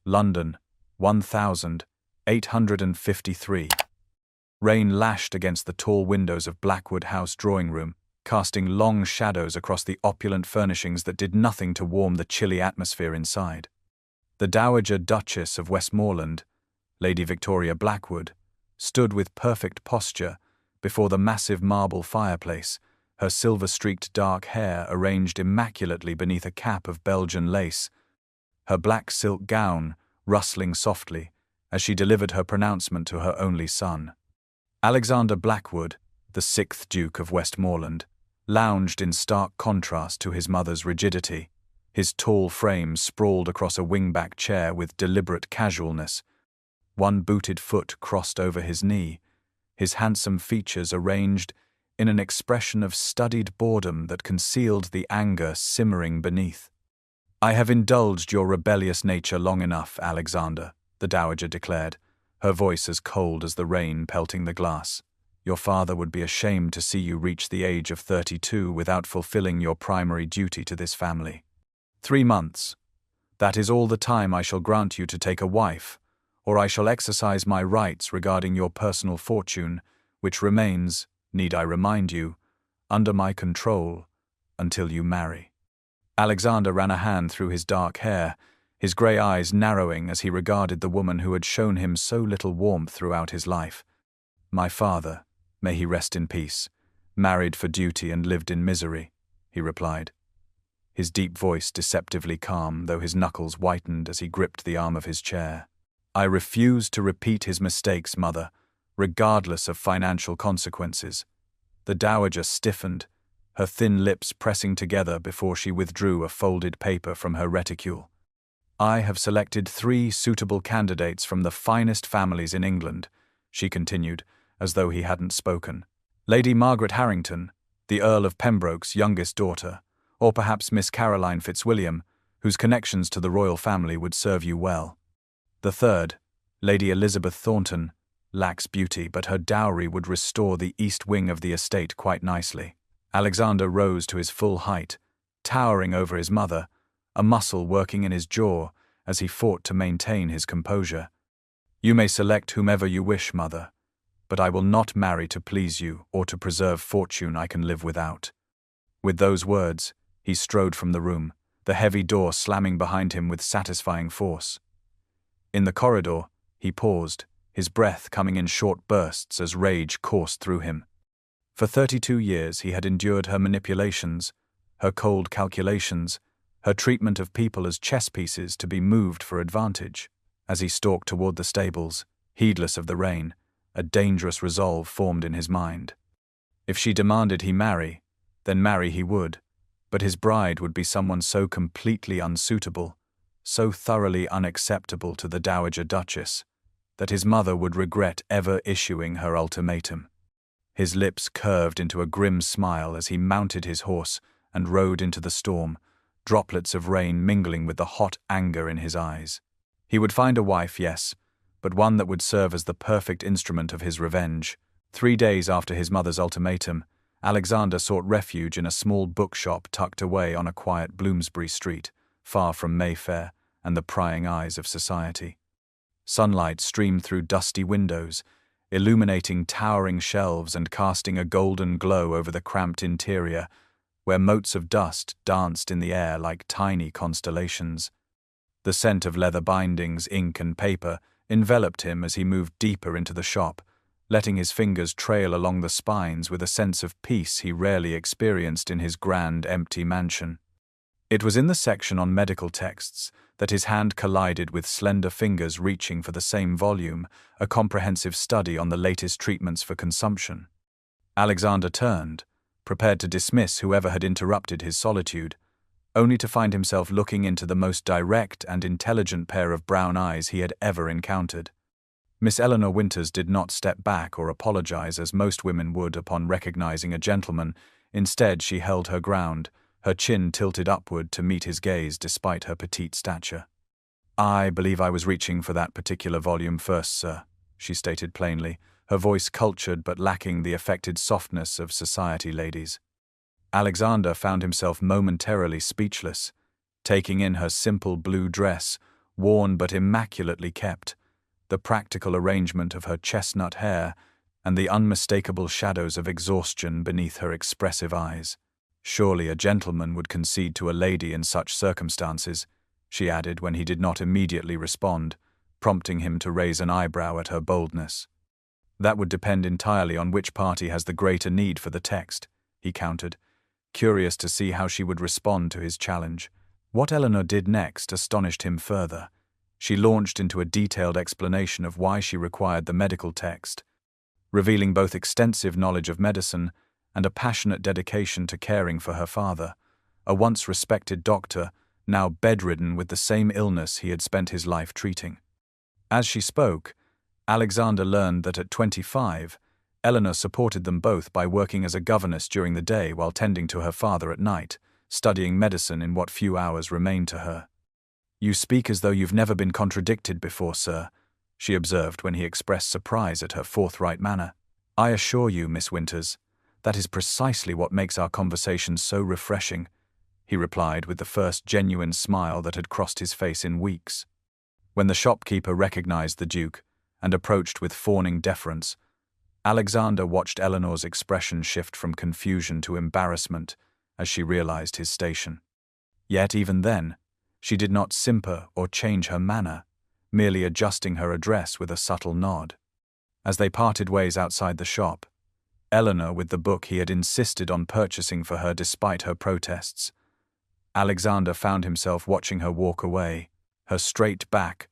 London, 1853. Rain lashed against the tall windows of Blackwood House drawing room, casting long shadows across the opulent furnishings that did nothing to warm the chilly atmosphere inside. The Dowager Duchess of Westmoreland, Lady Victoria Blackwood, stood with perfect posture before the massive marble fireplace, her silver-streaked dark hair arranged immaculately beneath a cap of Belgian lace, her black silk gown rustling softly as she delivered her pronouncement to her only son. Alexander Blackwood, the 6th Duke of Westmoreland, lounged in stark contrast to his mother's rigidity, his tall frame sprawled across a wingback chair with deliberate casualness, one booted foot crossed over his knee, his handsome features arranged in an expression of studied boredom that concealed the anger simmering beneath. "I have indulged your rebellious nature long enough, Alexander," the Dowager declared, her voice as cold as the rain pelting the glass. "Your father would be ashamed to see you reach the age of 32 without fulfilling your primary duty to this family. 3 months. That is all the time I shall grant you to take a wife, or I shall exercise my rights regarding your personal fortune, which remains, need I remind you, under my control until you marry." Alexander ran a hand through his dark hair, his grey eyes narrowing as he regarded the woman who had shown him so little warmth throughout his life. "My father, may he rest in peace, married for duty and lived in misery," he replied, his deep voice deceptively calm, though his knuckles whitened as he gripped the arm of his chair. "I refuse to repeat his mistakes, mother, regardless of financial consequences." The Dowager stiffened, her thin lips pressing together before she withdrew a folded paper from her reticule. "I have selected 3 suitable candidates from the finest families in England," she continued, as though he hadn't spoken. "Lady Margaret Harrington, the Earl of Pembroke's youngest daughter, or perhaps Miss Caroline Fitzwilliam, whose connections to the royal family would serve you well. The third, Lady Elizabeth Thornton, lacks beauty, but her dowry would restore the east wing of the estate quite nicely." Alexander rose to his full height, towering over his mother, a muscle working in his jaw as he fought to maintain his composure. "You may select whomever you wish, mother, but I will not marry to please you or to preserve fortune I can live without." With those words, he strode from the room, the heavy door slamming behind him with satisfying force. In the corridor, he paused, his breath coming in short bursts as rage coursed through him. For 32 years he had endured her manipulations, her cold calculations, her treatment of people as chess pieces to be moved for advantage. As he stalked toward the stables, heedless of the rain, a dangerous resolve formed in his mind. If she demanded he marry, then marry he would, but his bride would be someone so completely unsuitable, so thoroughly unacceptable to the Dowager Duchess, that his mother would regret ever issuing her ultimatum. His lips curved into a grim smile as he mounted his horse and rode into the storm, droplets of rain mingling with the hot anger in his eyes. He would find a wife, yes, but one that would serve as the perfect instrument of his revenge. 3 days after his mother's ultimatum, Alexander sought refuge in a small bookshop tucked away on a quiet Bloomsbury street, far from Mayfair and the prying eyes of society. Sunlight streamed through dusty windows, illuminating towering shelves and casting a golden glow over the cramped interior, where motes of dust danced in the air like tiny constellations. The scent of leather bindings, ink, and paper enveloped him as he moved deeper into the shop, letting his fingers trail along the spines with a sense of peace he rarely experienced in his grand, empty mansion. It was in the section on medical texts that his hand collided with slender fingers reaching for the same volume, a comprehensive study on the latest treatments for consumption. Alexander turned, prepared to dismiss whoever had interrupted his solitude, only to find himself looking into the most direct and intelligent pair of brown eyes he had ever encountered. Miss Eleanor Winters did not step back or apologize as most women would upon recognizing a gentleman. Instead, she held her ground, her chin tilted upward to meet his gaze despite her petite stature. "I believe I was reaching for that particular volume first, sir," she stated plainly, her voice cultured but lacking the affected softness of society ladies. Alexander found himself momentarily speechless, taking in her simple blue dress, worn but immaculately kept, the practical arrangement of her chestnut hair, and the unmistakable shadows of exhaustion beneath her expressive eyes. "Surely a gentleman would concede to a lady in such circumstances," she added when he did not immediately respond, prompting him to raise an eyebrow at her boldness. "That would depend entirely on which party has the greater need for the text," he countered, curious to see how she would respond to his challenge. What Eleanor did next astonished him further. She launched into a detailed explanation of why she required the medical text, revealing both extensive knowledge of medicine and a passionate dedication to caring for her father, a once respected doctor, now bedridden with the same illness he had spent his life treating. As she spoke, Alexander learned that at 25, Eleanor supported them both by working as a governess during the day while tending to her father at night, studying medicine in what few hours remained to her. "You speak as though you've never been contradicted before, sir," she observed when he expressed surprise at her forthright manner. "I assure you, Miss Winters, that is precisely what makes our conversation so refreshing," he replied with the first genuine smile that had crossed his face in weeks. When the shopkeeper recognized the Duke and approached with fawning deference, Alexander watched Eleanor's expression shift from confusion to embarrassment as she realized his station. Yet even then, she did not simper or change her manner, merely adjusting her address with a subtle nod. As they parted ways outside the shop, Eleanor with the book he had insisted on purchasing for her despite her protests, Alexander found himself watching her walk away, her straight back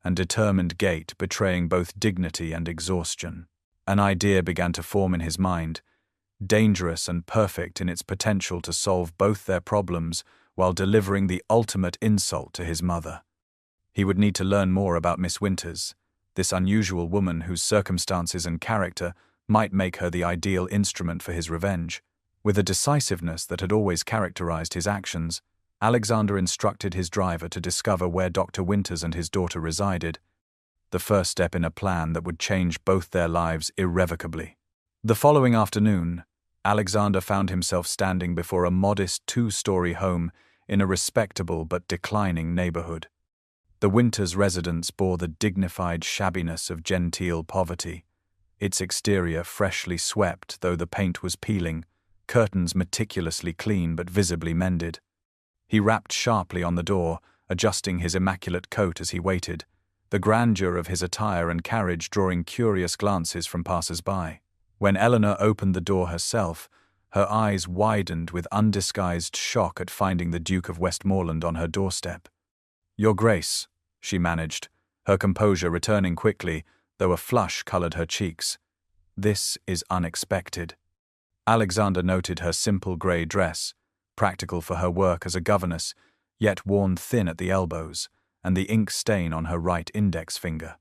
and determined gait betraying both dignity and exhaustion. An idea began to form in his mind, dangerous and perfect in its potential to solve both their problems while delivering the ultimate insult to his mother. He would need to learn more about Miss Winters, this unusual woman whose circumstances and character might make her the ideal instrument for his revenge. With a decisiveness that had always characterized his actions, Alexander instructed his driver to discover where Dr. Winters and his daughter resided, the first step in a plan that would change both their lives irrevocably. The following afternoon, Alexander found himself standing before a modest two-story home in a respectable but declining neighborhood. The Winters residence bore the dignified shabbiness of genteel poverty, its exterior freshly swept though the paint was peeling, curtains meticulously clean but visibly mended. He rapped sharply on the door, adjusting his immaculate coat as he waited, the grandeur of his attire and carriage drawing curious glances from passers-by. When Eleanor opened the door herself, her eyes widened with undisguised shock at finding the Duke of Westmoreland on her doorstep. "Your Grace," she managed, her composure returning quickly, though a flush colored her cheeks. "This is unexpected." Alexander noted her simple grey dress, practical for her work as a governess, yet worn thin at the elbows, and the ink stain on her right index finger.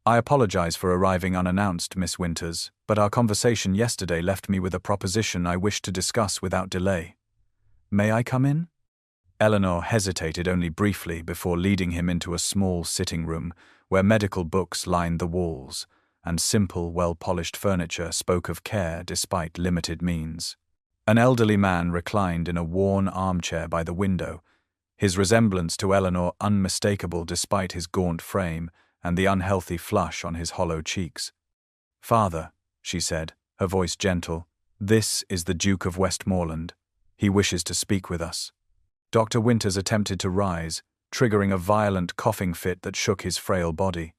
"I apologize for arriving unannounced, Miss Winters, but our conversation yesterday left me with a proposition I wish to discuss without delay. May I come in?" Eleanor hesitated only briefly before leading him into a small sitting room where medical books lined the walls, and simple, well-polished furniture spoke of care despite limited means. An elderly man reclined in a worn armchair by the window, his resemblance to Eleanor unmistakable despite his gaunt frame and the unhealthy flush on his hollow cheeks. "Father," she said, her voice gentle, "this is the Duke of Westmoreland. He wishes to speak with us." Dr. Winters attempted to rise, triggering a violent coughing fit that shook his frail body.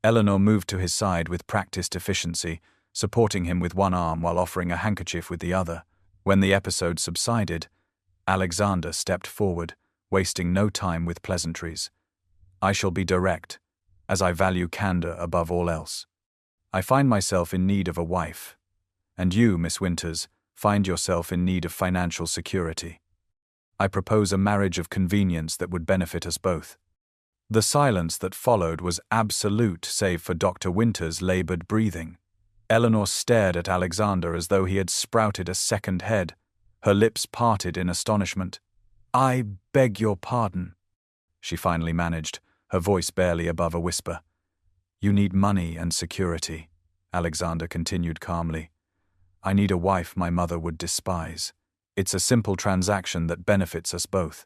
Eleanor moved to his side with practiced efficiency, supporting him with one arm while offering a handkerchief with the other. When the episode subsided, Alexander stepped forward, wasting no time with pleasantries. "I shall be direct, as I value candor above all else. I find myself in need of a wife, and you, Miss Winters, find yourself in need of financial security. I propose a marriage of convenience that would benefit us both." The silence that followed was absolute save for Dr. Winters' labored breathing. Eleanor stared at Alexander as though he had sprouted a second head, her lips parted in astonishment. "I beg your pardon," she finally managed, her voice barely above a whisper. "You need money and security," Alexander continued calmly. "I need a wife my mother would despise. It's a simple transaction that benefits us both."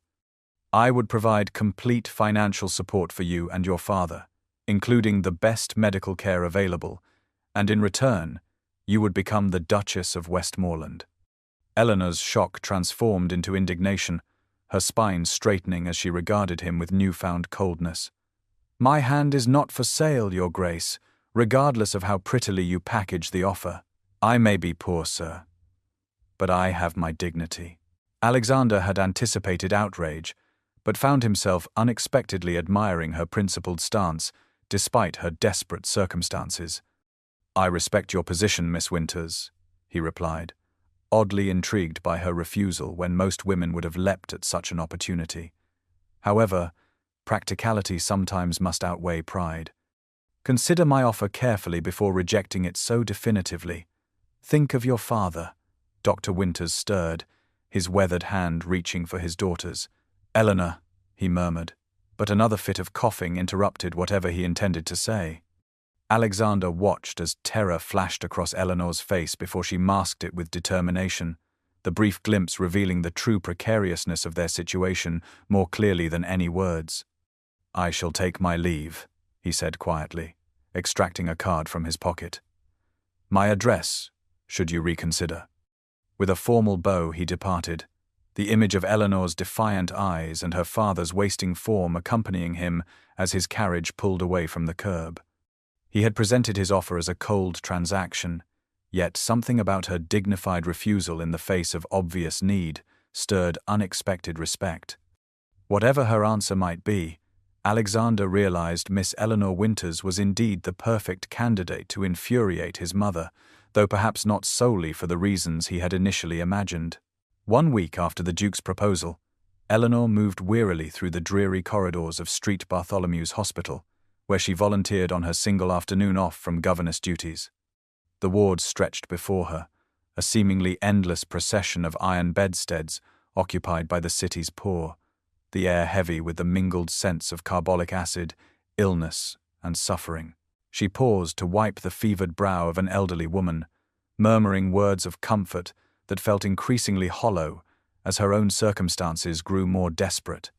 I would provide complete financial support for you and your father, including the best medical care available, and in return, you would become the Duchess of Westmoreland. Eleanor's shock transformed into indignation, her spine straightening as she regarded him with newfound coldness. My hand is not for sale, Your Grace, regardless of how prettily you package the offer. I may be poor, sir, but I have my dignity. Alexander had anticipated outrage, but found himself unexpectedly admiring her principled stance, despite her desperate circumstances. I respect your position, Miss Winters, he replied, oddly intrigued by her refusal when most women would have leapt at such an opportunity. However, practicality sometimes must outweigh pride. Consider my offer carefully before rejecting it so definitively. Think of your father. Dr. Winters stirred, his weathered hand reaching for his daughter's. Eleanor, he murmured, but another fit of coughing interrupted whatever he intended to say. Alexander watched as terror flashed across Eleanor's face before she masked it with determination, the brief glimpse revealing the true precariousness of their situation more clearly than any words. I shall take my leave, he said quietly, extracting a card from his pocket. My address, should you reconsider. With a formal bow he departed, the image of Eleanor's defiant eyes and her father's wasting form accompanying him as his carriage pulled away from the curb. He had presented his offer as a cold transaction, yet something about her dignified refusal in the face of obvious need stirred unexpected respect. Whatever her answer might be, Alexander realized Miss Eleanor Winters was indeed the perfect candidate to infuriate his mother, though perhaps not solely for the reasons he had initially imagined. 1 week after the Duke's proposal, Eleanor moved wearily through the dreary corridors of St. Bartholomew's Hospital, where she volunteered on her single afternoon off from governess duties. The wards stretched before her, a seemingly endless procession of iron bedsteads occupied by the city's poor, the air heavy with the mingled scents of carbolic acid, illness, and suffering. She paused to wipe the fevered brow of an elderly woman, murmuring words of comfort that felt increasingly hollow as her own circumstances grew more desperate.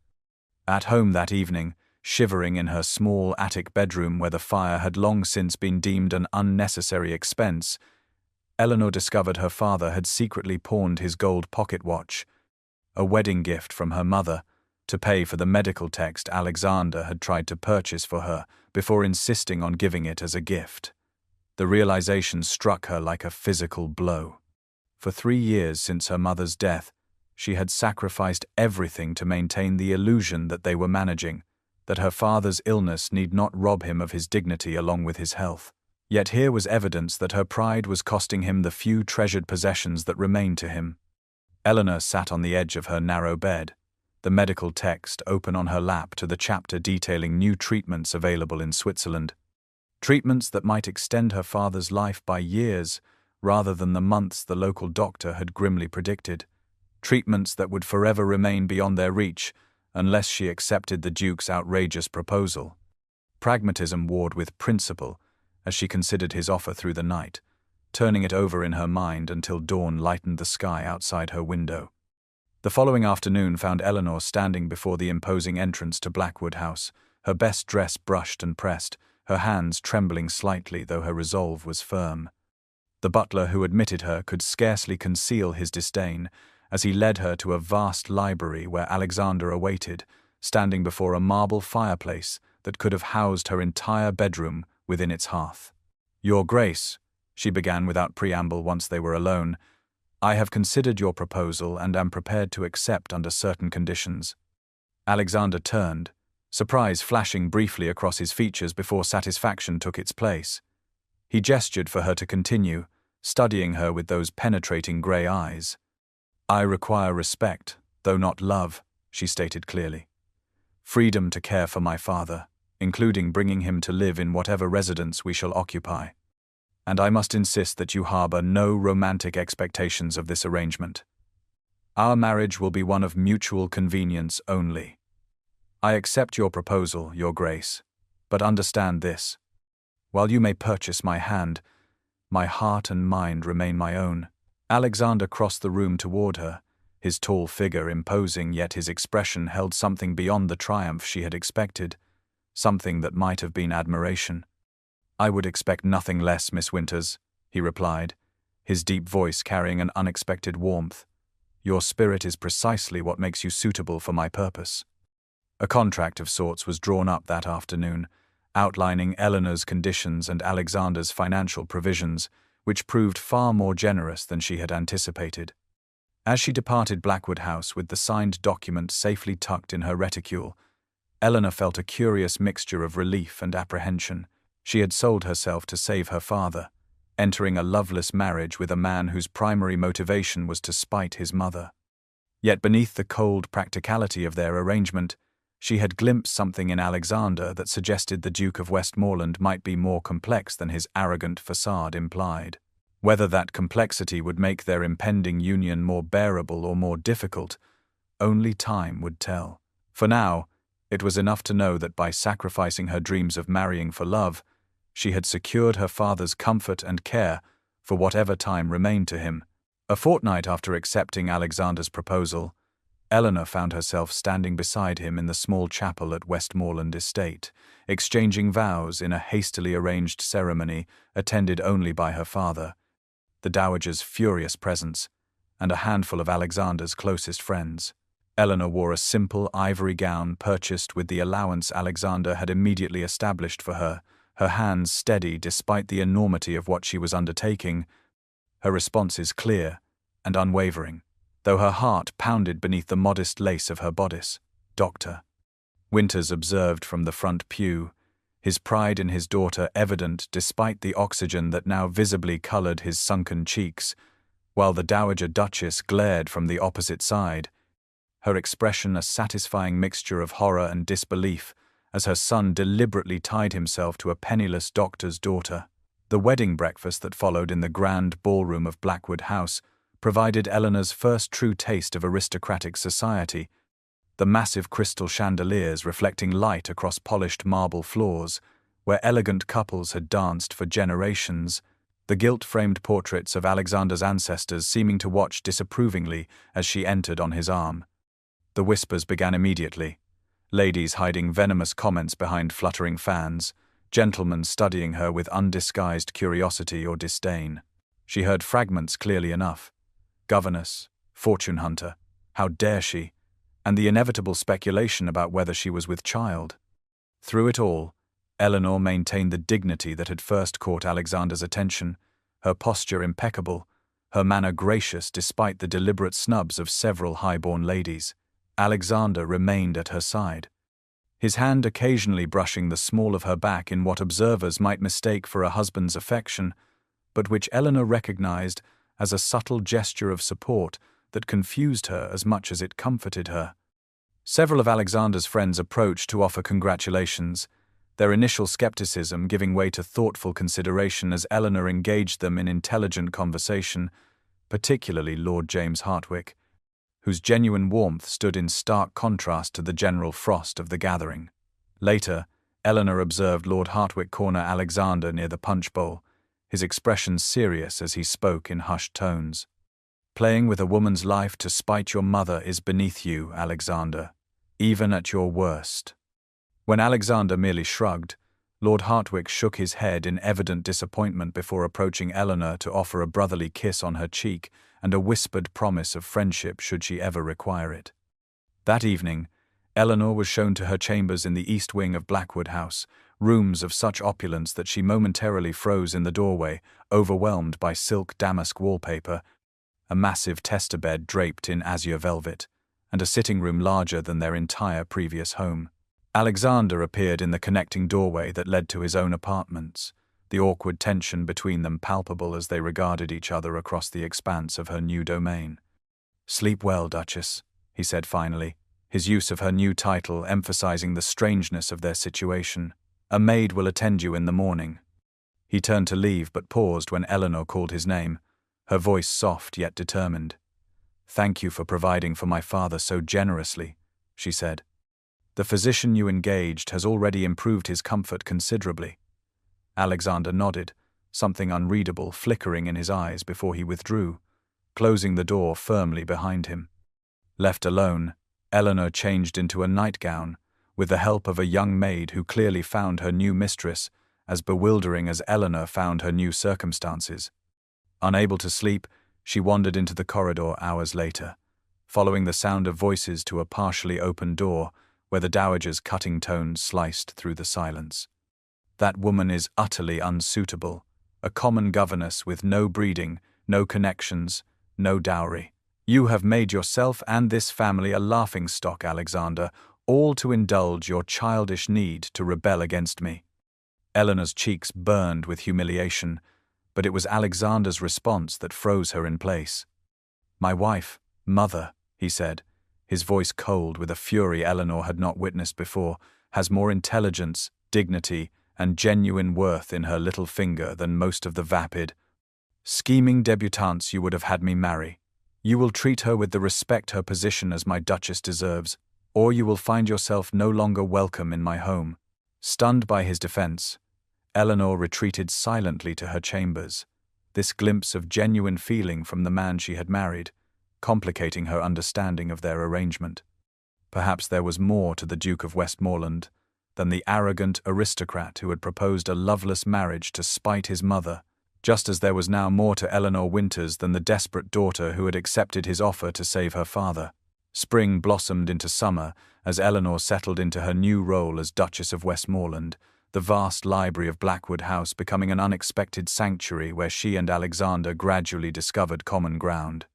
At home that evening, shivering in her small attic bedroom where the fire had long since been deemed an unnecessary expense, Eleanor discovered her father had secretly pawned his gold pocket watch, a wedding gift from her mother, to pay for the medical text Alexander had tried to purchase for her before insisting on giving it as a gift. The realization struck her like a physical blow. For 3 years since her mother's death, she had sacrificed everything to maintain the illusion that they were managing, that her father's illness need not rob him of his dignity along with his health. Yet here was evidence that her pride was costing him the few treasured possessions that remained to him. Eleanor sat on the edge of her narrow bed, the medical text open on her lap to the chapter detailing new treatments available in Switzerland. Treatments that might extend her father's life by years rather than the months the local doctor had grimly predicted. Treatments that would forever remain beyond their reach unless she accepted the Duke's outrageous proposal. Pragmatism warred with principle as she considered his offer through the night, turning it over in her mind until dawn lightened the sky outside her window. The following afternoon found Eleanor standing before the imposing entrance to Blackwood House, her best dress brushed and pressed, her hands trembling slightly though her resolve was firm. The butler who admitted her could scarcely conceal his disdain as he led her to a vast library where Alexander awaited, standing before a marble fireplace that could have housed her entire bedroom within its hearth. Your Grace, she began without preamble once they were alone, I have considered your proposal and am prepared to accept under certain conditions. Alexander turned, surprise flashing briefly across his features before satisfaction took its place. He gestured for her to continue, studying her with those penetrating grey eyes. I require respect, though not love, she stated clearly. Freedom to care for my father, including bringing him to live in whatever residence we shall occupy. And I must insist that you harbor no romantic expectations of this arrangement. Our marriage will be one of mutual convenience only. I accept your proposal, Your Grace, but understand this. While you may purchase my hand, my heart and mind remain my own. Alexander crossed the room toward her, his tall figure imposing, yet his expression held something beyond the triumph she had expected, something that might have been admiration. "I would expect nothing less, Miss Winters," he replied, his deep voice carrying an unexpected warmth. "Your spirit is precisely what makes you suitable for my purpose." A contract of sorts was drawn up that afternoon, outlining Eleanor's conditions and Alexander's financial provisions, which proved far more generous than she had anticipated. As she departed Blackwood House with the signed document safely tucked in her reticule, Eleanor felt a curious mixture of relief and apprehension. She had sold herself to save her father, entering a loveless marriage with a man whose primary motivation was to spite his mother. Yet beneath the cold practicality of their arrangement, she had glimpsed something in Alexander that suggested the Duke of Westmoreland might be more complex than his arrogant facade implied. Whether that complexity would make their impending union more bearable or more difficult, only time would tell. For now, it was enough to know that by sacrificing her dreams of marrying for love, she had secured her father's comfort and care for whatever time remained to him. A fortnight after accepting Alexander's proposal, Eleanor found herself standing beside him in the small chapel at Westmoreland Estate, exchanging vows in a hastily arranged ceremony attended only by her father, the dowager's furious presence, and a handful of Alexander's closest friends. Eleanor wore a simple ivory gown purchased with the allowance Alexander had immediately established for her, her hands steady despite the enormity of what she was undertaking, her responses clear and unwavering, though her heart pounded beneath the modest lace of her bodice. "Doctor," Winters observed from the front pew, his pride in his daughter evident despite the oxygen that now visibly colored his sunken cheeks, while the Dowager Duchess glared from the opposite side, her expression a satisfying mixture of horror and disbelief as her son deliberately tied himself to a penniless doctor's daughter. The wedding breakfast that followed in the grand ballroom of Blackwood House provided Eleanor's first true taste of aristocratic society, the massive crystal chandeliers reflecting light across polished marble floors, where elegant couples had danced for generations, the gilt-framed portraits of Alexander's ancestors seeming to watch disapprovingly as she entered on his arm. The whispers began immediately, ladies hiding venomous comments behind fluttering fans, gentlemen studying her with undisguised curiosity or disdain. She heard fragments clearly enough. Governess, fortune hunter, how dare she, and the inevitable speculation about whether she was with child. Through it all, Eleanor maintained the dignity that had first caught Alexander's attention, her posture impeccable, her manner gracious despite the deliberate snubs of several high-born ladies. Alexander remained at her side, his hand occasionally brushing the small of her back in what observers might mistake for a husband's affection, but which Eleanor recognized as a subtle gesture of support that confused her as much as it comforted her. Several of Alexander's friends approached to offer congratulations, their initial skepticism giving way to thoughtful consideration as Eleanor engaged them in intelligent conversation, particularly Lord James Hartwick, whose genuine warmth stood in stark contrast to the general frost of the gathering. Later, Eleanor observed Lord Hartwick corner Alexander near the punch bowl, his expression serious as he spoke in hushed tones. "Playing with a woman's life to spite your mother is beneath you, Alexander, even at your worst." When Alexander merely shrugged, Lord Hartwick shook his head in evident disappointment before approaching Eleanor to offer a brotherly kiss on her cheek and a whispered promise of friendship should she ever require it. That evening, Eleanor was shown to her chambers in the east wing of Blackwood House, rooms of such opulence that she momentarily froze in the doorway, overwhelmed by silk damask wallpaper, a massive tester bed draped in azure velvet, and a sitting room larger than their entire previous home. Alexander appeared in the connecting doorway that led to his own apartments, the awkward tension between them palpable as they regarded each other across the expanse of her new domain. "Sleep well, Duchess," he said finally, his use of her new title emphasizing the strangeness of their situation. "A maid will attend you in the morning." He turned to leave but paused when Eleanor called his name, her voice soft yet determined. "Thank you for providing for my father so generously," she said. "The physician you engaged has already improved his comfort considerably." Alexander nodded, something unreadable flickering in his eyes before he withdrew, closing the door firmly behind him. Left alone, Eleanor changed into a nightgown, with the help of a young maid who clearly found her new mistress as bewildering as Eleanor found her new circumstances. Unable to sleep, she wandered into the corridor hours later, following the sound of voices to a partially open door where the dowager's cutting tones sliced through the silence. That woman is utterly unsuitable, a common governess with no breeding, no connections, no dowry. You have made yourself and this family a laughingstock, Alexander, all to indulge your childish need to rebel against me. Eleanor's cheeks burned with humiliation, but it was Alexander's response that froze her in place. "My wife, mother," he said, his voice cold with a fury Eleanor had not witnessed before, "has more intelligence, dignity, and genuine worth in her little finger than most of the vapid, scheming debutantes you would have had me marry. You will treat her with the respect her position as my Duchess deserves, or you will find yourself no longer welcome in my home." Stunned by his defense, Eleanor retreated silently to her chambers, this glimpse of genuine feeling from the man she had married, complicating her understanding of their arrangement. Perhaps there was more to the Duke of Westmoreland than the arrogant aristocrat who had proposed a loveless marriage to spite his mother, just as there was now more to Eleanor Winters than the desperate daughter who had accepted his offer to save her father. Spring blossomed into summer as Eleanor settled into her new role as Duchess of Westmoreland, the vast library of Blackwood House becoming an unexpected sanctuary where she and Alexander gradually discovered common ground.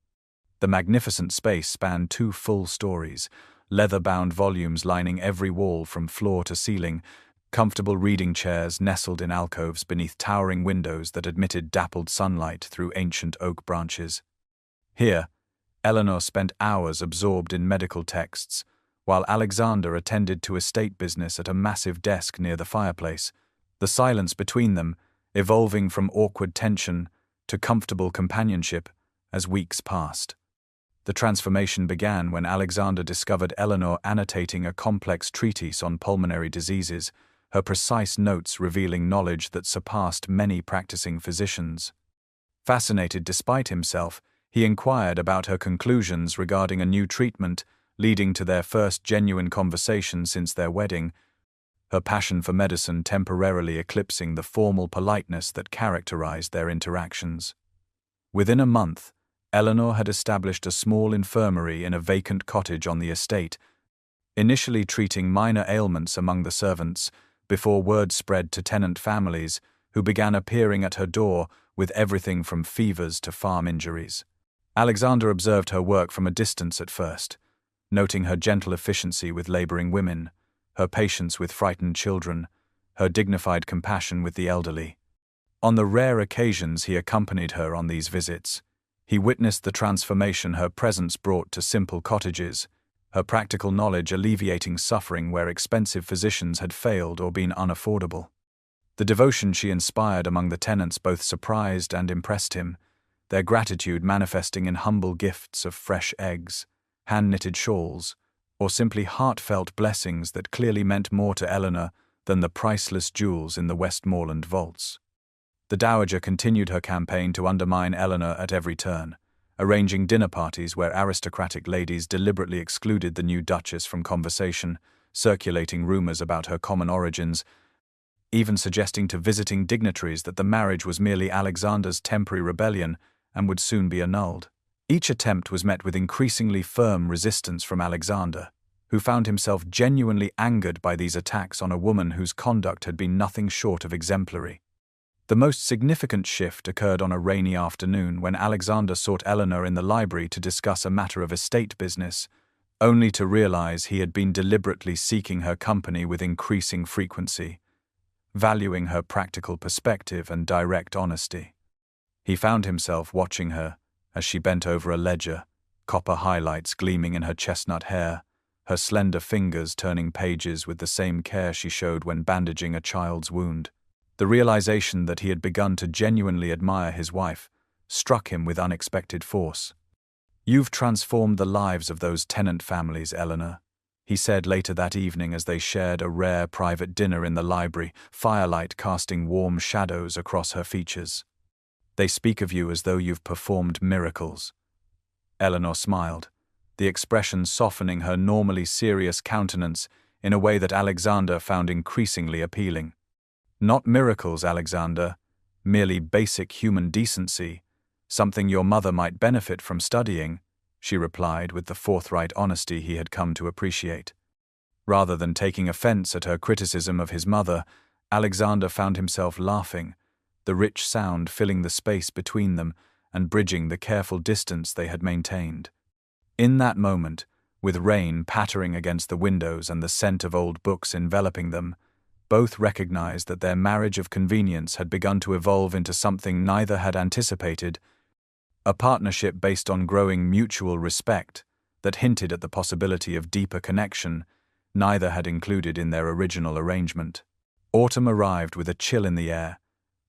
The magnificent space spanned 2 full stories, leather-bound volumes lining every wall from floor to ceiling, comfortable reading chairs nestled in alcoves beneath towering windows that admitted dappled sunlight through ancient oak branches. Here, Eleanor spent hours absorbed in medical texts, while Alexander attended to estate business at a massive desk near the fireplace, the silence between them evolving from awkward tension to comfortable companionship as weeks passed. The transformation began when Alexander discovered Eleanor annotating a complex treatise on pulmonary diseases, her precise notes revealing knowledge that surpassed many practicing physicians. Fascinated despite himself, he inquired about her conclusions regarding a new treatment, leading to their first genuine conversation since their wedding, her passion for medicine temporarily eclipsing the formal politeness that characterized their interactions. Within a month, Eleanor had established a small infirmary in a vacant cottage on the estate, initially treating minor ailments among the servants, before word spread to tenant families, who began appearing at her door with everything from fevers to farm injuries. Alexander observed her work from a distance at first, noting her gentle efficiency with laboring women, her patience with frightened children, her dignified compassion with the elderly. On the rare occasions he accompanied her on these visits, he witnessed the transformation her presence brought to simple cottages, her practical knowledge alleviating suffering where expensive physicians had failed or been unaffordable. The devotion she inspired among the tenants both surprised and impressed him, their gratitude manifesting in humble gifts of fresh eggs, hand-knitted shawls, or simply heartfelt blessings that clearly meant more to Eleanor than the priceless jewels in the Westmoreland vaults. The dowager continued her campaign to undermine Eleanor at every turn, arranging dinner parties where aristocratic ladies deliberately excluded the new Duchess from conversation, circulating rumors about her common origins, even suggesting to visiting dignitaries that the marriage was merely Alexander's temporary rebellion and would soon be annulled. Each attempt was met with increasingly firm resistance from Alexander, who found himself genuinely angered by these attacks on a woman whose conduct had been nothing short of exemplary. The most significant shift occurred on a rainy afternoon when Alexander sought Eleanor in the library to discuss a matter of estate business, only to realize he had been deliberately seeking her company with increasing frequency, valuing her practical perspective and direct honesty. He found himself watching her as she bent over a ledger, copper highlights gleaming in her chestnut hair, her slender fingers turning pages with the same care she showed when bandaging a child's wound. The realization that he had begun to genuinely admire his wife struck him with unexpected force. "You've transformed the lives of those tenant families, Eleanor," he said later that evening as they shared a rare private dinner in the library, firelight casting warm shadows across her features. "They speak of you as though you've performed miracles." Eleanor smiled, the expression softening her normally serious countenance in a way that Alexander found increasingly appealing. "Not miracles, Alexander, merely basic human decency, something your mother might benefit from studying," she replied with the forthright honesty he had come to appreciate. Rather than taking offense at her criticism of his mother, Alexander found himself laughing, the rich sound filling the space between them and bridging the careful distance they had maintained. In that moment, with rain pattering against the windows and the scent of old books enveloping them, both recognized that their marriage of convenience had begun to evolve into something neither had anticipated, a partnership based on growing mutual respect that hinted at the possibility of deeper connection neither had included in their original arrangement. Autumn arrived with a chill in the air,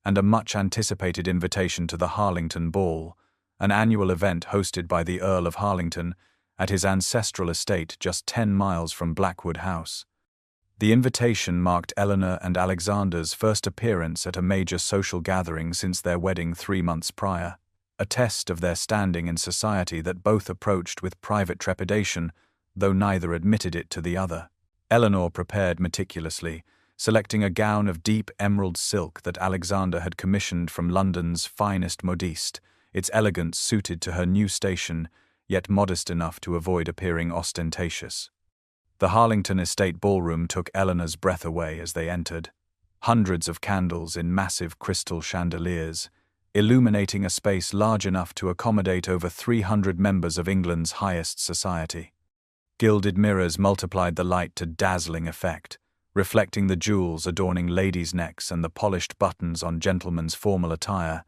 and a much-anticipated invitation to the Harlington Ball, an annual event hosted by the Earl of Harlington at his ancestral estate just 10 miles from Blackwood House. The invitation marked Eleanor and Alexander's first appearance at a major social gathering since their wedding 3 months prior, a test of their standing in society that both approached with private trepidation, though neither admitted it to the other. Eleanor prepared meticulously, selecting a gown of deep emerald silk that Alexander had commissioned from London's finest modiste, its elegance suited to her new station, yet modest enough to avoid appearing ostentatious. The Harlington estate ballroom took Eleanor's breath away as they entered. Hundreds of candles in massive crystal chandeliers, illuminating a space large enough to accommodate over 300 members of England's highest society. Gilded mirrors multiplied the light to dazzling effect, reflecting the jewels adorning ladies' necks and the polished buttons on gentlemen's formal attire,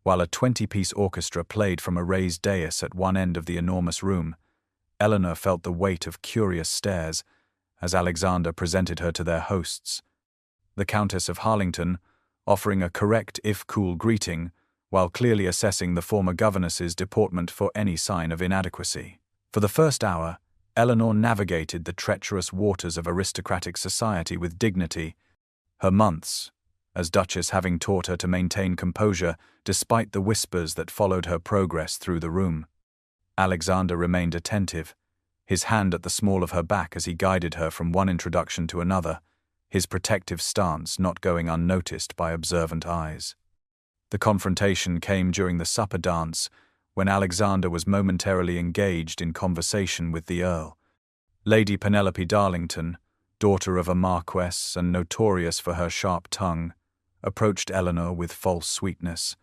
while a 20-piece orchestra played from a raised dais at one end of the enormous room. Eleanor felt the weight of curious stares as Alexander presented her to their hosts. The Countess of Harlington, offering a correct if cool greeting, while clearly assessing the former governess's deportment for any sign of inadequacy. For the first hour, Eleanor navigated the treacherous waters of aristocratic society with dignity, her months as Duchess having taught her to maintain composure despite the whispers that followed her progress through the room. Alexander remained attentive, his hand at the small of her back as he guided her from one introduction to another, his protective stance not going unnoticed by observant eyes. The confrontation came during the supper dance, when Alexander was momentarily engaged in conversation with the Earl. Lady Penelope Darlington, daughter of a marquess and notorious for her sharp tongue, approached Eleanor with false sweetness,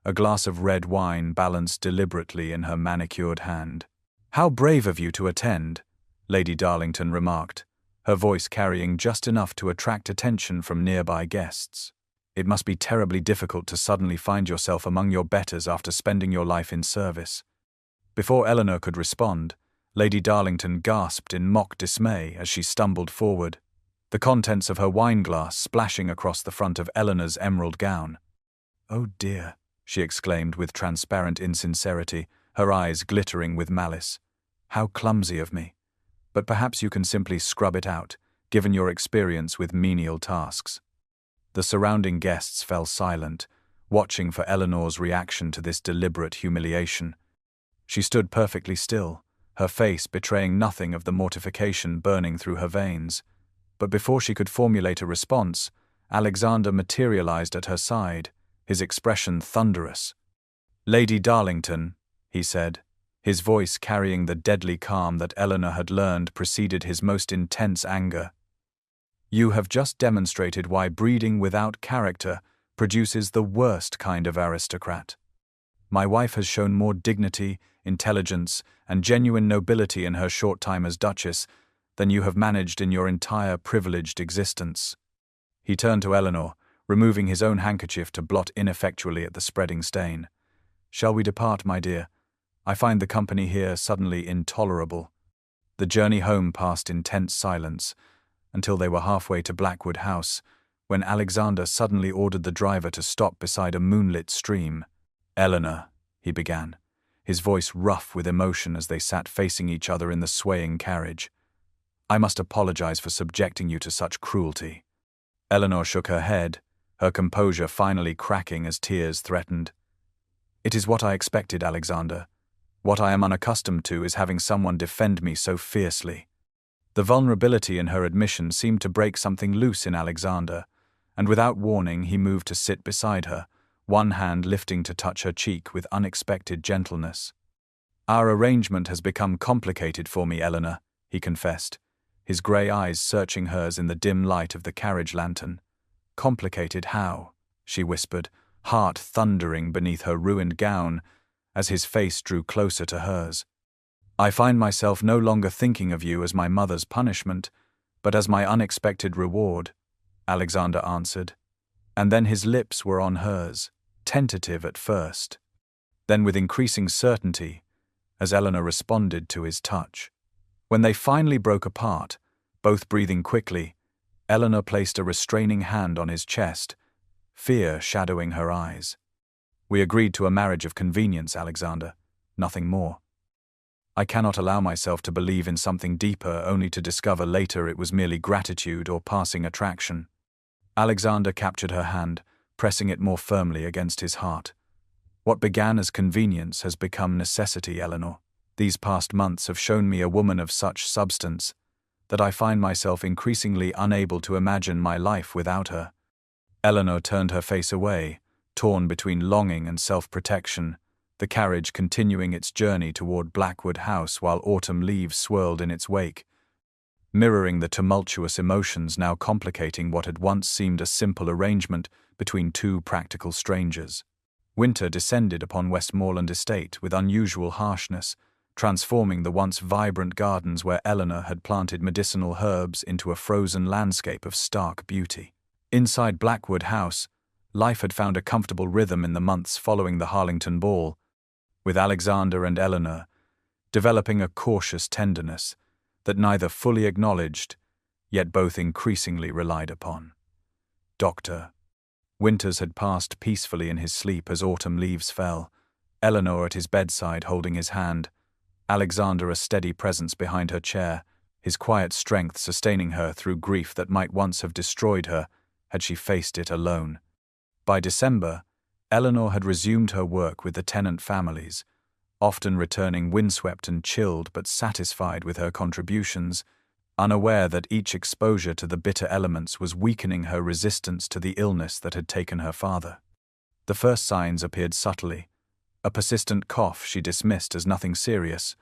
a glass of red wine balanced deliberately in her manicured hand. "How brave of you to attend," Lady Darlington remarked, her voice carrying just enough to attract attention from nearby guests. "It must be terribly difficult to suddenly find yourself among your betters after spending your life in service." Before Eleanor could respond, Lady Darlington gasped in mock dismay as she stumbled forward, the contents of her wineglass splashing across the front of Eleanor's emerald gown. "Oh dear," she exclaimed with transparent insincerity, her eyes glittering with malice. "How clumsy of me. But perhaps you can simply scrub it out, given your experience with menial tasks." The surrounding guests fell silent, watching for Eleanor's reaction to this deliberate humiliation. She stood perfectly still, her face betraying nothing of the mortification burning through her veins. But before she could formulate a response, Alexander materialized at her side, his expression thunderous. "Lady Darlington," he said, his voice carrying the deadly calm that Eleanor had learned preceded his most intense anger. "You have just demonstrated why breeding without character produces the worst kind of aristocrat. My wife has shown more dignity, intelligence, and genuine nobility in her short time as Duchess than you have managed in your entire privileged existence." He turned to Eleanor, removing his own handkerchief to blot ineffectually at the spreading stain. "Shall we depart, my dear? I find the company here suddenly intolerable." The journey home passed in tense silence, until they were halfway to Blackwood House, when Alexander suddenly ordered the driver to stop beside a moonlit stream. "Eleanor," he began, his voice rough with emotion as they sat facing each other in the swaying carriage, "I must apologize for subjecting you to such cruelty." Eleanor shook her head, her composure finally cracking as tears threatened. "It is what I expected, Alexander. What I am unaccustomed to is having someone defend me so fiercely. The vulnerability in her admission seemed to break something loose in Alexander, and without warning he moved to sit beside her, one hand lifting to touch her cheek with unexpected gentleness. "Our arrangement has become complicated for me, Eleanor," he confessed, his grey eyes searching hers in the dim light of the carriage lantern. "Complicated how?" she whispered, heart thundering beneath her ruined gown, as his face drew closer to hers. "I find myself no longer thinking of you as my mother's punishment, but as my unexpected reward," Alexander answered. And then his lips were on hers, tentative at first, then with increasing certainty, as Eleanor responded to his touch. When they finally broke apart, both breathing quickly, Eleanor placed a restraining hand on his chest, fear shadowing her eyes. "We agreed to a marriage of convenience, Alexander, nothing more. I cannot allow myself to believe in something deeper only to discover later it was merely gratitude or passing attraction." Alexander captured her hand, pressing it more firmly against his heart. "What began as convenience has become necessity, Eleanor. These past months have shown me a woman of such substance that I find myself increasingly unable to imagine my life without her." Eleanor turned her face away, torn between longing and self-protection, the carriage continuing its journey toward Blackwood House while autumn leaves swirled in its wake, mirroring the tumultuous emotions now complicating what had once seemed a simple arrangement between two practical strangers. Winter descended upon Westmoreland Estate with unusual harshness, transforming the once vibrant gardens where Eleanor had planted medicinal herbs into a frozen landscape of stark beauty. Inside Blackwood House, life had found a comfortable rhythm in the months following the Harlington Ball, with Alexander and Eleanor developing a cautious tenderness that neither fully acknowledged, yet both increasingly relied upon. Dr. Winters had passed peacefully in his sleep as autumn leaves fell, Eleanor at his bedside holding his hand, Alexander a steady presence behind her chair, his quiet strength sustaining her through grief that might once have destroyed her had she faced it alone. By December, Eleanor had resumed her work with the tenant families, often returning windswept and chilled but satisfied with her contributions, unaware that each exposure to the bitter elements was weakening her resistance to the illness that had taken her father. The first signs appeared subtly. A persistent cough she dismissed as nothing serious,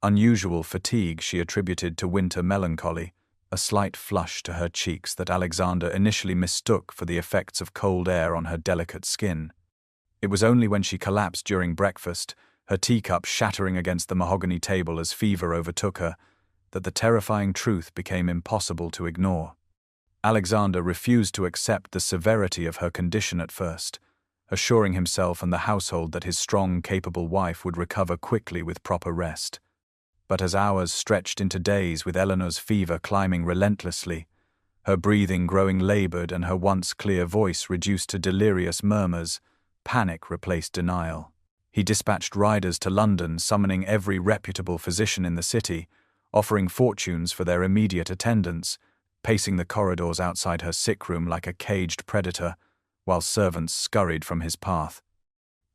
unusual fatigue she attributed to winter melancholy, a slight flush to her cheeks that Alexander initially mistook for the effects of cold air on her delicate skin. It was only when she collapsed during breakfast, her teacup shattering against the mahogany table as fever overtook her, that the terrifying truth became impossible to ignore. Alexander refused to accept the severity of her condition at first, assuring himself and the household that his strong, capable wife would recover quickly with proper rest. But as hours stretched into days with Eleanor's fever climbing relentlessly, her breathing growing labored and her once clear voice reduced to delirious murmurs, panic replaced denial. He dispatched riders to London, summoning every reputable physician in the city, offering fortunes for their immediate attendance, pacing the corridors outside her sick room like a caged predator, while servants scurried from his path.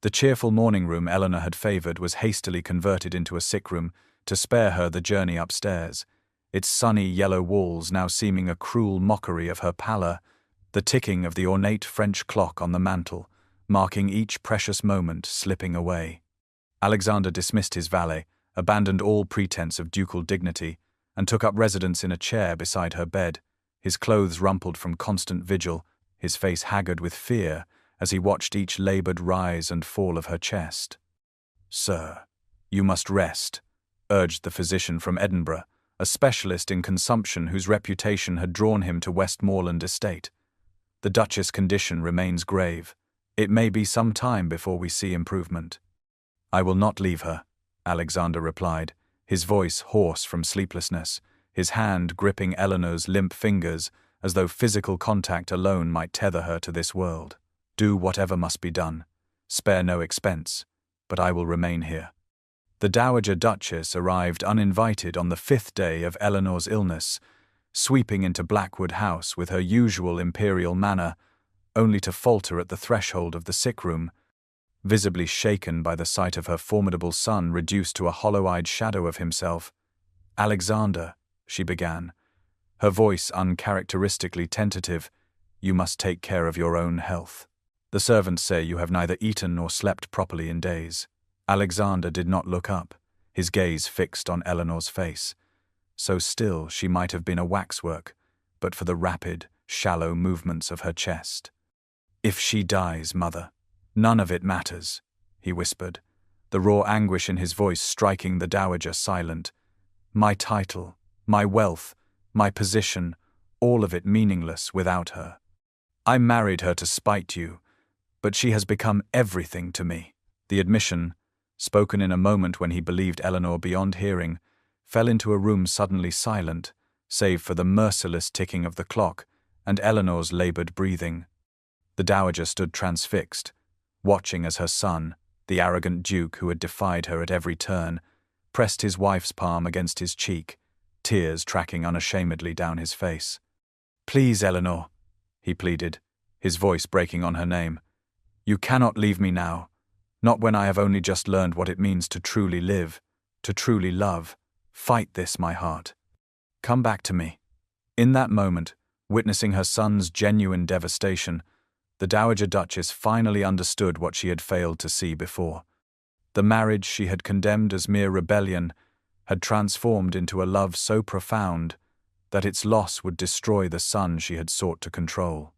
The cheerful morning room Eleanor had favoured was hastily converted into a sick room to spare her the journey upstairs, its sunny yellow walls now seeming a cruel mockery of her pallor, the ticking of the ornate French clock on the mantel, marking each precious moment slipping away. Alexander dismissed his valet, abandoned all pretense of ducal dignity, and took up residence in a chair beside her bed, his clothes rumpled from constant vigil, his face haggard with fear as he watched each laboured rise and fall of her chest. "Sir, you must rest," urged the physician from Edinburgh, a specialist in consumption whose reputation had drawn him to Westmoreland Estate. "The Duchess' condition remains grave. It may be some time before we see improvement." "I will not leave her," Alexander replied, his voice hoarse from sleeplessness, his hand gripping Eleanor's limp fingers as though physical contact alone might tether her to this world. "Do whatever must be done. Spare no expense, but I will remain here." The Dowager Duchess arrived uninvited on the 5th day of Eleanor's illness, sweeping into Blackwood House with her usual imperial manner, only to falter at the threshold of the sick room. visibly shaken by the sight of her formidable son reduced to a hollow-eyed shadow of himself. "Alexander," she began, her voice uncharacteristically tentative, "you must take care of your own health. The servants say you have neither eaten nor slept properly in days." Alexander did not look up, his gaze fixed on Eleanor's face. So still she might have been a waxwork, but for the rapid, shallow movements of her chest. "If she dies, mother, none of it matters," he whispered, the raw anguish in his voice striking the dowager silent. "My title, my wealth, my position, all of it meaningless without her. I married her to spite you, but she has become everything to me." The admission, spoken in a moment when he believed Eleanor beyond hearing, fell into a room suddenly silent, save for the merciless ticking of the clock and Eleanor's labored breathing. The dowager stood transfixed, watching as her son, the arrogant duke who had defied her at every turn, pressed his wife's palm against his cheek, tears tracking unashamedly down his face. "Please, Eleanor," he pleaded, his voice breaking on her name. "You cannot leave me now, not when I have only just learned what it means to truly live, to truly love. Fight this, my heart. Come back to me." In that moment, witnessing her son's genuine devastation, the Dowager Duchess finally understood what she had failed to see before. The marriage she had condemned as mere rebellion had transformed into a love so profound that its loss would destroy the son she had sought to control.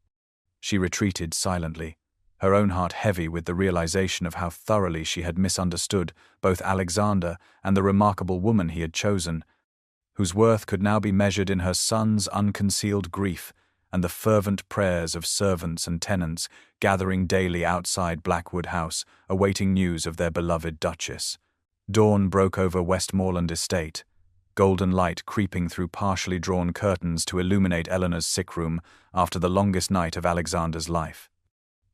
She retreated silently, her own heart heavy with the realization of how thoroughly she had misunderstood both Alexander and the remarkable woman he had chosen, whose worth could now be measured in her son's unconcealed grief and the fervent prayers of servants and tenants gathering daily outside Blackwood House, awaiting news of their beloved Duchess. Dawn broke over Westmoreland Estate, golden light creeping through partially drawn curtains to illuminate Eleanor's sick room after the longest night of Alexander's life.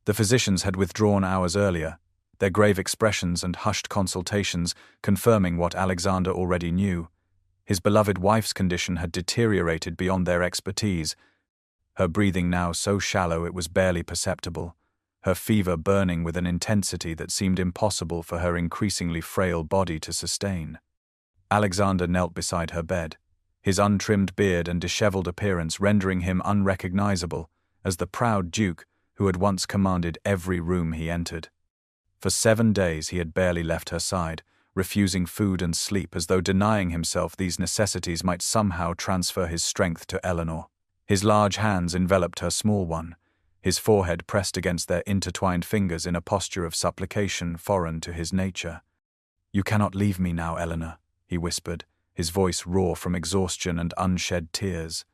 The physicians had withdrawn hours earlier, their grave expressions and hushed consultations confirming what Alexander already knew. His beloved wife's condition had deteriorated beyond their expertise, her breathing now so shallow it was barely perceptible, her fever burning with an intensity that seemed impossible for her increasingly frail body to sustain. Alexander knelt beside her bed, his untrimmed beard and disheveled appearance rendering him unrecognizable as the proud duke who had once commanded every room he entered. For 7 days he had barely left her side, refusing food and sleep as though denying himself these necessities might somehow transfer his strength to Eleanor. His large hands enveloped her small one, his forehead pressed against their intertwined fingers in a posture of supplication foreign to his nature. "You cannot leave me now, Eleanor," he whispered, his voice raw from exhaustion and unshed tears.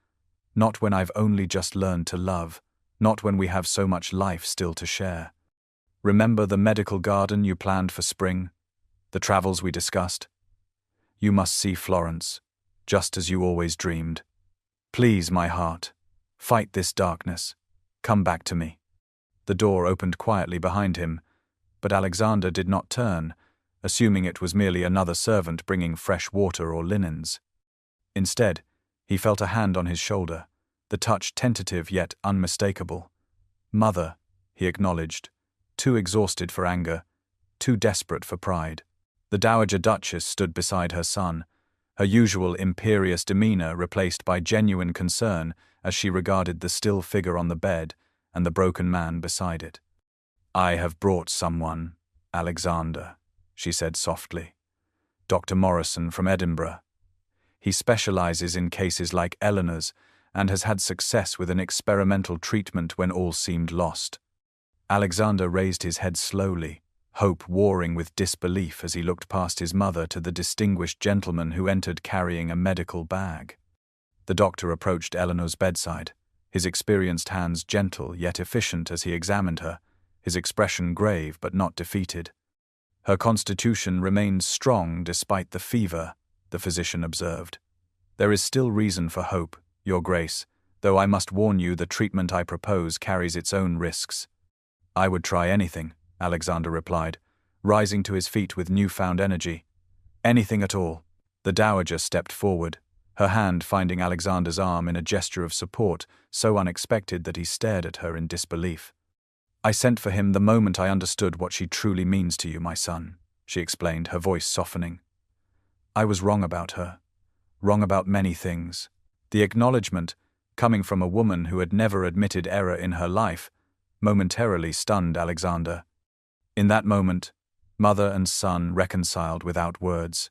"Not when I've only just learned to love, not when we have so much life still to share. Remember the medical garden you planned for spring? The travels we discussed? You must see Florence, just as you always dreamed. Please, my heart, fight this darkness. Come back to me." The door opened quietly behind him, but Alexander did not turn, assuming it was merely another servant bringing fresh water or linens. Instead, he felt a hand on his shoulder, the touch tentative yet unmistakable. "Mother," he acknowledged, too exhausted for anger, too desperate for pride. The Dowager Duchess stood beside her son, her usual imperious demeanor replaced by genuine concern as she regarded the still figure on the bed and the broken man beside it. "I have brought someone, Alexander," she said softly. "Dr. Morrison from Edinburgh. He specializes in cases like Eleanor's and has had success with an experimental treatment when all seemed lost." Alexander raised his head slowly, hope warring with disbelief as he looked past his mother to the distinguished gentleman who entered carrying a medical bag. The doctor approached Eleanor's bedside, his experienced hands gentle yet efficient as he examined her, his expression grave but not defeated. "Her constitution remains strong despite the fever," the physician observed. "There is still reason for hope, Your Grace, though I must warn you the treatment I propose carries its own risks." "I would try anything," Alexander replied, rising to his feet with newfound energy. "Anything at all." The dowager stepped forward, her hand finding Alexander's arm in a gesture of support so unexpected that he stared at her in disbelief. I sent for him the moment I understood what she truly means to you, my son, she explained, her voice softening. I was wrong about her. Wrong about many things. The acknowledgement, coming from a woman who had never admitted error in her life, momentarily stunned Alexander. In that moment, mother and son reconciled without words,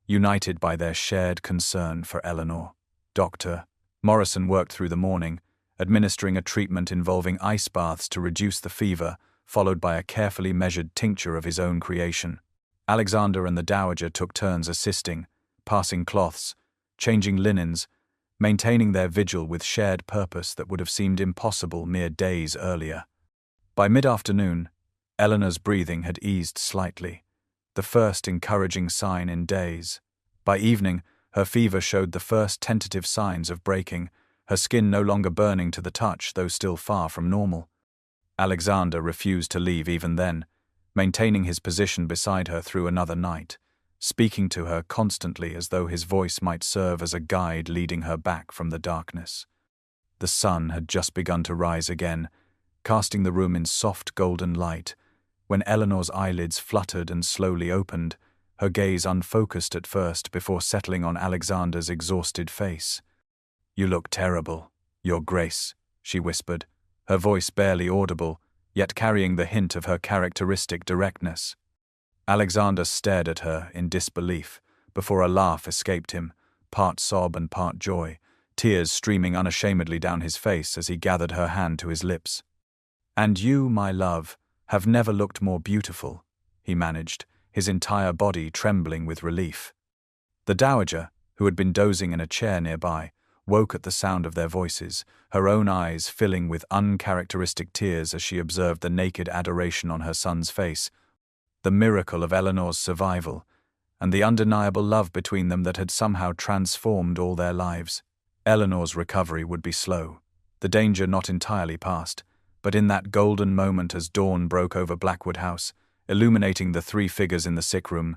united by their shared concern for Eleanor. Dr. Morrison worked through the morning, administering a treatment involving ice baths to reduce the fever, followed by a carefully measured tincture of his own creation. Alexander and the dowager took turns assisting, passing cloths, changing linens, maintaining their vigil with shared purpose that would have seemed impossible mere days earlier. By mid-afternoon, Eleanor's breathing had eased slightly, the first encouraging sign in days. By evening, her fever showed the first tentative signs of breaking, her skin no longer burning to the touch, though still far from normal. Alexander refused to leave even then, maintaining his position beside her through another night, speaking to her constantly as though his voice might serve as a guide leading her back from the darkness. The sun had just begun to rise again, casting the room in soft golden light, when Eleanor's eyelids fluttered and slowly opened, her gaze unfocused at first before settling on Alexander's exhausted face. You look terrible, Your Grace, she whispered, her voice barely audible, yet carrying the hint of her characteristic directness. Alexander stared at her in disbelief, before a laugh escaped him, part sob and part joy, tears streaming unashamedly down his face as he gathered her hand to his lips. And you, my love, have never looked more beautiful, he managed, his entire body trembling with relief. The dowager, who had been dozing in a chair nearby, woke at the sound of their voices, her own eyes filling with uncharacteristic tears as she observed the naked adoration on her son's face, the miracle of Eleanor's survival, and the undeniable love between them that had somehow transformed all their lives. Eleanor's recovery would be slow, the danger not entirely past, but in that golden moment as dawn broke over Blackwood House, illuminating the three figures in the sick room,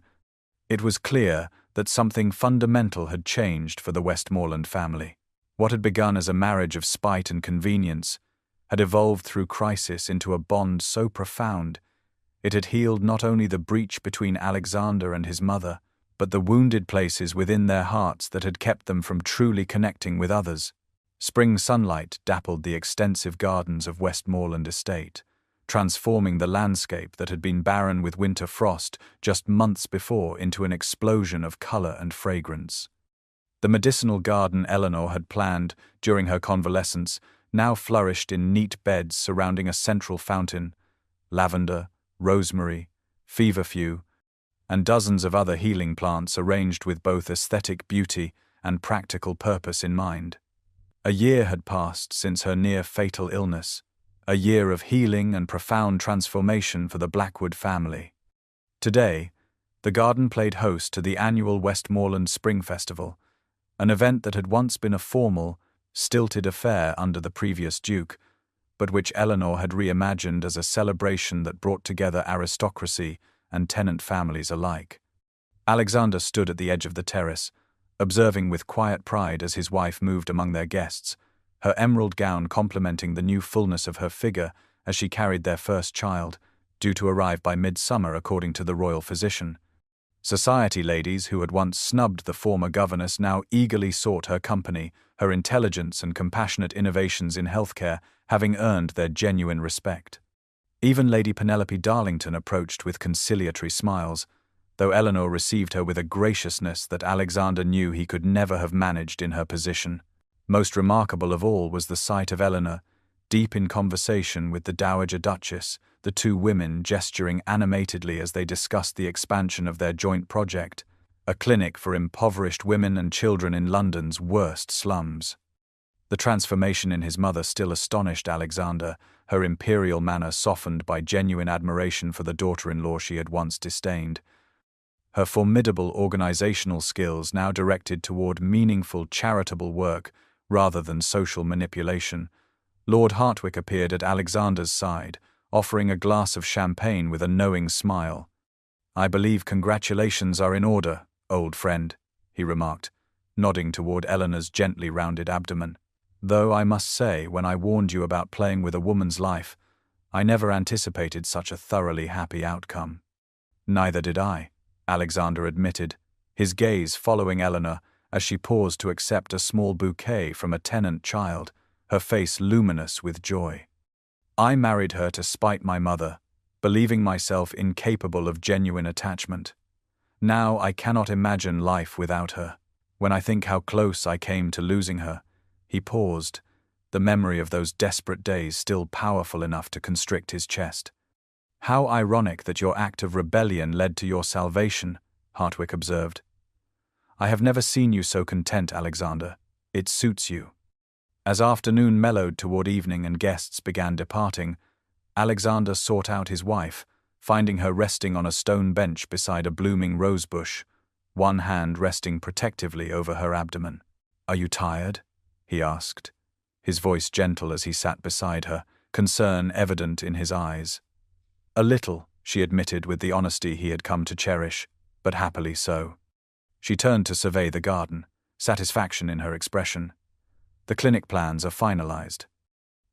it was clear that something fundamental had changed for the Westmoreland family. What had begun as a marriage of spite and convenience had evolved through crisis into a bond so profound it had healed not only the breach between Alexander and his mother, but the wounded places within their hearts that had kept them from truly connecting with others. Spring sunlight dappled the extensive gardens of Westmoreland Estate, transforming the landscape that had been barren with winter frost just months before into an explosion of color and fragrance. The medicinal garden Eleanor had planned during her convalescence now flourished in neat beds surrounding a central fountain, lavender, rosemary, feverfew, and dozens of other healing plants arranged with both aesthetic beauty and practical purpose in mind. A year had passed since her near-fatal illness, a year of healing and profound transformation for the Blackwood family. Today, the garden played host to the annual Westmoreland Spring Festival, an event that had once been a formal, stilted affair under the previous Duke, but which Eleanor had reimagined as a celebration that brought together aristocracy and tenant families alike. Alexander stood at the edge of the terrace, observing with quiet pride as his wife moved among their guests, her emerald gown complementing the new fullness of her figure as she carried their first child, due to arrive by midsummer according to the royal physician. Society ladies who had once snubbed the former governess now eagerly sought her company, her intelligence and compassionate innovations in healthcare having earned their genuine respect. Even Lady Penelope Darlington approached with conciliatory smiles, though Eleanor received her with a graciousness that Alexander knew he could never have managed in her position. Most remarkable of all was the sight of Eleanor, deep in conversation with the Dowager Duchess, the two women gesturing animatedly as they discussed the expansion of their joint project, a clinic for impoverished women and children in London's worst slums. The transformation in his mother still astonished Alexander, her imperial manner softened by genuine admiration for the daughter-in-law she had once disdained. Her formidable organizational skills now directed toward meaningful charitable work rather than social manipulation. Lord Hartwick appeared at Alexander's side, offering a glass of champagne with a knowing smile. "I believe congratulations are in order, old friend," he remarked, nodding toward Eleanor's gently rounded abdomen. "Though I must say, when I warned you about playing with a woman's life, I never anticipated such a thoroughly happy outcome. Neither did I, Alexander admitted, his gaze following Eleanor as she paused to accept a small bouquet from a tenant child, her face luminous with joy. I married her to spite my mother, believing myself incapable of genuine attachment. Now I cannot imagine life without her. When I think how close I came to losing her, he paused, the memory of those desperate days still powerful enough to constrict his chest. How ironic that your act of rebellion led to your salvation, Hartwick observed. I have never seen you so content, Alexander. It suits you. As afternoon mellowed toward evening and guests began departing, Alexander sought out his wife, finding her resting on a stone bench beside a blooming rose bush, one hand resting protectively over her abdomen. "Are you tired?" he asked, his voice gentle as he sat beside her, concern evident in his eyes. "A little," she admitted with the honesty he had come to cherish, but happily so. She turned to survey the garden, satisfaction in her expression. "The clinic plans are finalized.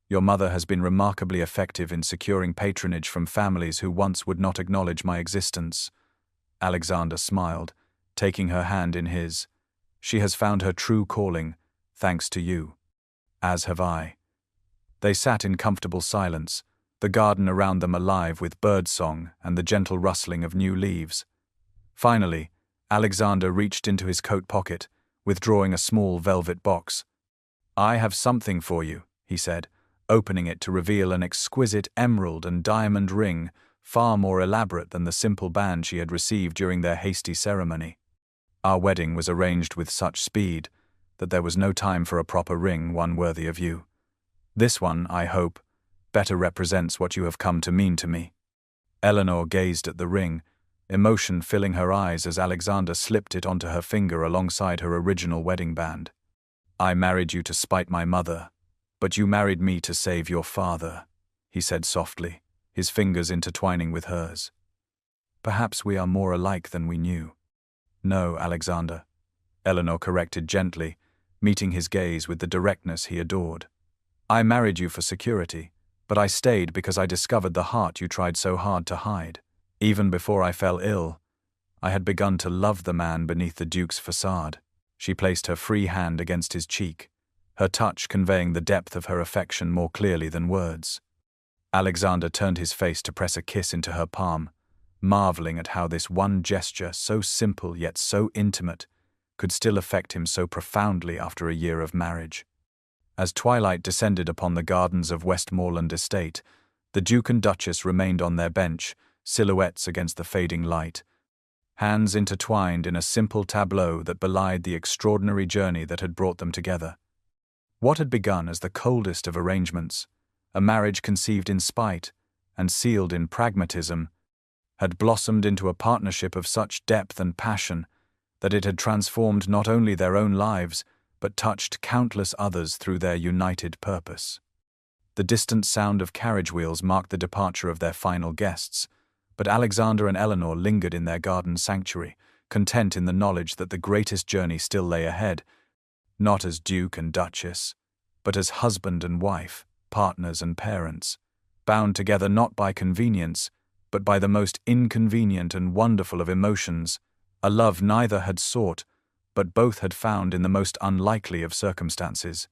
Your mother has been remarkably effective in securing patronage from families who once would not acknowledge my existence." Alexander smiled, taking her hand in his. "She has found her true calling, thanks to you. As have I." They sat in comfortable silence, the garden around them alive with birdsong and the gentle rustling of new leaves. Finally, Alexander reached into his coat pocket, withdrawing a small velvet box. "I have something for you," he said, opening it to reveal an exquisite emerald and diamond ring, far more elaborate than the simple band she had received during their hasty ceremony. "Our wedding was arranged with such speed that there was no time for a proper ring, one worthy of you. This one, I hope, better represents what you have come to mean to me." Eleanor gazed at the ring, emotion filling her eyes as Alexander slipped it onto her finger alongside her original wedding band. "I married you to spite my mother, but you married me to save your father," he said softly, his fingers intertwining with hers. "Perhaps we are more alike than we knew." "No, Alexander," Eleanor corrected gently, meeting his gaze with the directness he adored. "I married you for security, but I stayed because I discovered the heart you tried so hard to hide. Even before I fell ill, I had begun to love the man beneath the Duke's facade." She placed her free hand against his cheek, her touch conveying the depth of her affection more clearly than words. Alexander turned his face to press a kiss into her palm, marveling at how this one gesture, so simple yet so intimate, could still affect him so profoundly after a year of marriage. As twilight descended upon the gardens of Westmoreland Estate, the Duke and Duchess remained on their bench, silhouettes against the fading light, hands intertwined in a simple tableau that belied the extraordinary journey that had brought them together. What had begun as the coldest of arrangements, a marriage conceived in spite and sealed in pragmatism, had blossomed into a partnership of such depth and passion that it had transformed not only their own lives, but touched countless others through their united purpose. The distant sound of carriage wheels marked the departure of their final guests, but Alexander and Eleanor lingered in their garden sanctuary, content in the knowledge that the greatest journey still lay ahead, not as Duke and Duchess, but as husband and wife, partners and parents, bound together not by convenience, but by the most inconvenient and wonderful of emotions, a love neither had sought, but both had found in the most unlikely of circumstances.